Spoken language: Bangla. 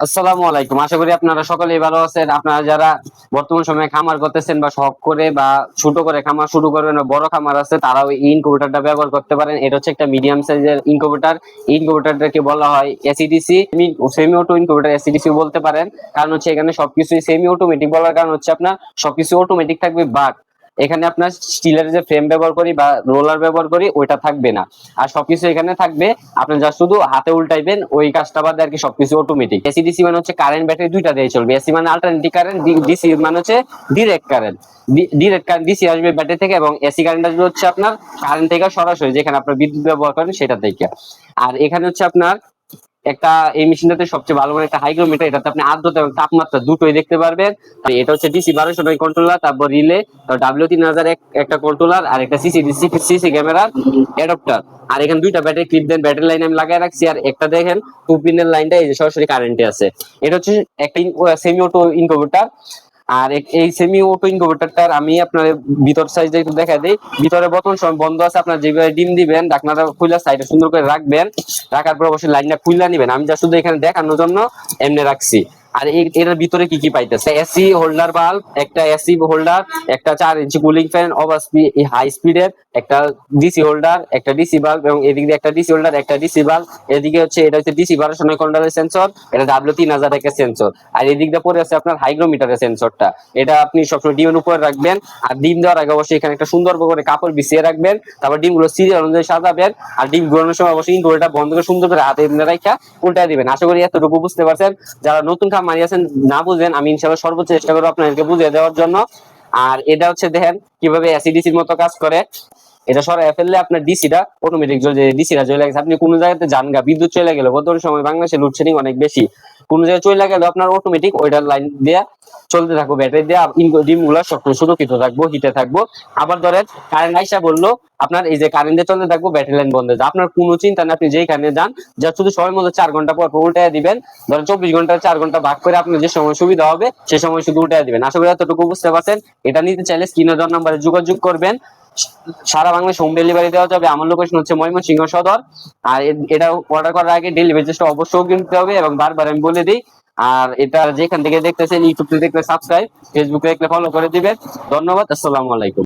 আসসালামু আলাইকুম। আশা করি আপনারা সকলেই ভালো আছেন। আপনারা যারা বর্তমান সময়ে খামার করতেছেন বা শখ করে বা ছোট করে খামার শুরু করবেন বা বড় খামার আছে, তারাও এই ইনকিউবেটরটা ব্যবহার করতে পারেন। এটা হচ্ছে একটা মিডিয়াম সাইজের ইনকিউবেটর। ইনকিউবেটরটাকে বলা হয় AC DC, semi auto incubator, AC DC বলতে পারেন। কারণ হচ্ছে এখানে সবকিছুই সেমি অটোমেটিক বলার কারণ হচ্ছে আপনার সবকিছু অটোমেটিক থাকবে, বাট এখানে আপনার স্টিলের যে ফ্রেম ব্যবহার করি বা রোলার ব্যবহার করি ওইটা থাকবে না। আর সবকিছু এখানে থাকবে, আপনি যা শুধু হাতে উল্টাইবেন, ওই কাজটা বাদে আর কি সবকিছু অটোমেটিক। এসি ডিসি মানে হচ্ছে কারেন্ট ব্যাটারি দুইটা দিয়ে চলবে। এসি মানে আল্টারনেটিভ কারেন্ট, ডিসি মানে হচ্ছে direct current. Direct current DC আসবে ব্যাটারি থেকে, এবং এসি কারেন্ট আসবে হচ্ছে আপনার কারেন্ট থেকে সরাসরি, যেখানে আপনার বিদ্যুৎ ব্যবহার করেন সেটা থেকে। আর এখানে হচ্ছে আপনার একটা, এই মেশিনটাতে সবচেয়ে ভালো মানে একটা হাইগ্রোমিটার, এটাতে আপনি আর্দ্রতা এবং তাপমাত্রা দুটোই দেখতে পারবেন। এটা হচ্ছে ডিসি 1200 কন্ট্রোলার, তারপর রিলে, W3000 একটা কন্ট্রোলার, আর একটা সিসি ক্যামেরার অ্যাডাপ্টার। আর এখানে দুইটা ব্যাটারি ক্লিপ দেন, ব্যাটারি লাইন আমি লাগাই রাখছি। আর একটা দেখেন 2 পিনের লাইনটা এই যে সরাসরি কারেন্টে আছে। এটা হচ্ছে একটা সেমি অটো ইনকিউবেটর। আর এই সেমি ওটো ইনকিউবেটরটার আমি আপনার ভিতর সাইজটা একটু দেখা দিই। ভিতরে বর্তমান সময় বন্ধ আছে, আপনার যেভাবে ডিম দিবেন ঢাকনাটা খুলে সাইডে সুন্দর করে রাখবেন। রাখার পর অবশ্যই লাইনটা খুলে নিবেন। আমি যা শুধু এখানে দেখানোর জন্য এমনি রাখছি। আর এর ভিতরে কি কি পাইতেছে: এসি হোল্ডার বাল্ব, একটা এসি হোল্ডার, একটা 4 ইঞ্চি কুলিং ফ্যান, ওভার হাই স্পিডের একটা ডিসি হোল্ডার, একটা ডিসি বাল্ব, এবং এদিক দিয়ে একটা ডিসি হোল্ডার, একটা ডিসি বাল্ব। এদিকে হচ্ছে এটা হচ্ছে ডিসি 1200 কন্ট্রোলারের সেন্সর, এটা W3000 একটা সেন্সর। আর এদিক দিয়ে পড়ে আছে আপনার হাইগ্রোমিটারের সেন্সরটা। এটা আপনি সবসময় ডিমের উপরে রাখবেন। আর ডিম দেওয়ার আগে অবশ্যই এখানে একটা সুন্দর করে কাপড় বিছিয়ে রাখবেন। তারপর ডিমগুলো সিরিয়াল অনুযায়ী সাজাবেন। আর ডিম ঘোরানোর সময় অবশ্যই ইনকিউবেটরটা বন্ধ করে সুন্দর করে হাতে রাখা উল্টায় দিবেন। আশা করি এতটুকু বুঝতে পারছেন। যারা নতুন খামারি আছেন, না বুঝেন, আমি ইনশাআল্লাহ সর্বোচ্চ চেষ্টা করবো আপনাদেরকে বুঝিয়ে দেওয়ার জন্য। আর এটা হচ্ছে দেখেন কিভাবে এসিডিসির মতো কাজ করে। এটা সরাই ফেললে আপনার ডিসিটা অটোমেটিক জ্বলে, ডিসিটা জ্বলে গেছে। আপনি কোনো জায়গাতে যান গা, বিদ্যুৎ চলে গেলে, বর্তমান সময় বাংলাদেশে লোডশেডিং অনেক বেশি, কোনো জায়গায় চলে গেলে আপনার অটোমেটিক ওইটার লাইন দিয়ে চলতে থাকবো, ব্যাটারি দিয়ে ডিম গুলা সবসময় সুরক্ষিত থাকবো, হিটে থাকবো। আবার ধরেন কারেন্ট আইসা বললো, আপনার এই যে কারেন্ট দিয়ে চলতে থাকবো, ব্যাটারি লাইন বন্ধ হয়ে যায়, আপনার কোনো চিন্তা নেই। আপনি যেখানে যান, যা শুধু সময় মতো 4 ঘন্টা পর উল্টায় দিবেন। ধরেন 24 ঘন্টা 4 ঘন্টা ভাগ করে আপনার যে সময় সুবিধা হবে সে সময় শুধু উল্টায় দিবেন। আশা করি এতটুকু বুঝতে পারছেন। এটা নিতে চাইলে স্ক্রিনে দেওয়া নাম্বারে যোগাযোগ করবেন। সারা বাংলাদেশ হোম ডেলিভারি দেওয়া যাবে। আমার লোকেশন হচ্ছে ময়মনসিংহ সদর। আর এটা অর্ডার করার আগে ডেলিভারি চার্জটা অবশ্যই কিনতে হবে, এবং বারবার আমি বলে দিই। আর এটা যেখান থেকে দেখতেছেন, ইউটিউব থেকে দেখলে সাবস্ক্রাইব, ফেসবুকে দেখলে ফলো করে দিবেন। ধন্যবাদ। আসসালামু আলাইকুম।